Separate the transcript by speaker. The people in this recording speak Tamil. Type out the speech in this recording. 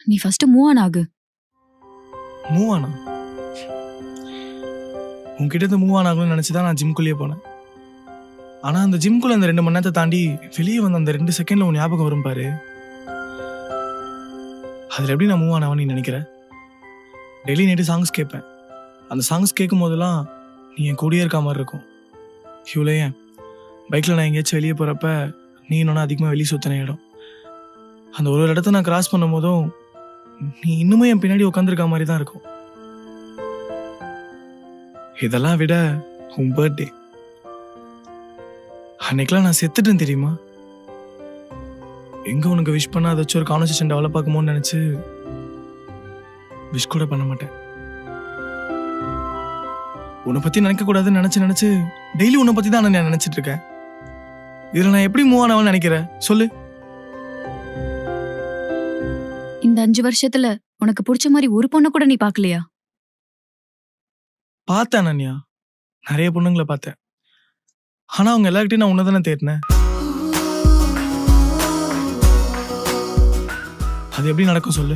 Speaker 1: நீ ஃபர்ஸ்ட் மூவ் ஆன் ஆகு.
Speaker 2: மூவ் ஆனா? உன்கிட்ட இருந்து மூவ் ஆன் ஆகணும்னு நினச்சிதான் நான் ஜிம்குள்ளேயே போனேன். ஆனால் அந்த ஜிம்குள்ளே அந்த 2 மணி நேரத்தை தாண்டி வெளியே வந்து அந்த 2 செகண்டில் உன் ஞாபகம் வரும் பாரு. அதில் எப்படி நான் மூவ் ஆன் ஆவேன்னு நீ நினைக்கிற? டெய்லி நைட்டு சாங்ஸ் கேட்பேன். அந்த சாங்ஸ் கேட்கும் போதெல்லாம் நீ என் கூடயே இருக்க மாதிரி இருக்கும். இவ்வளோ ஏன் பைக்கில் நான் எங்கேயாச்சும் வெளியே போகிறப்ப நீ இன்னொன்று அதிகமாக வெளியே சுற்றின இடம். அந்த ஒரு இடத்த நான் கிராஸ் பண்ணும் போதும் நீ இன்னுமே என் பின்னாடி உட்காந்துருக்க மாதிரி தான் இருக்கும். இதெல்லாம் விட உன் பர்த்டே அன்னைக்கெல்லாம் நான் செத்துட்டேன் தெரியுமா? எங்க உனக்கு விஷ் பண்ண அதை வச்சு ஒரு கான்வர்சேஷன் டெவலப் ஆகுமோன்னு நினைச்சு விஷ் கூட பண்ண மாட்டேன். உன்னை பத்தி நினைக்க கூடாதுன்னு நினைச்சு டெய்லி உன்னை பத்தி தான் நான் நினைச்சிட்டு இருக்கேன். இதுல நான் எப்படி மூவ் ஆனவன்னு நினைக்கிறேன் சொல்லு?
Speaker 1: இந்த 5 வருஷத்துல உனக்கு பிடிச்ச மாதிரி ஒரு பொண்ணை கூட நீ பார்க்கலையா?
Speaker 2: பார்த்தேன் அனன்யா, நிறைய பொண்ணுங்களை பார்த்தேன். ஆனா அவங்க எல்லார்கிட்டையும் நான் உன்னதானே தேடினேன். அது எப்படி நடக்கும் சொல்லு?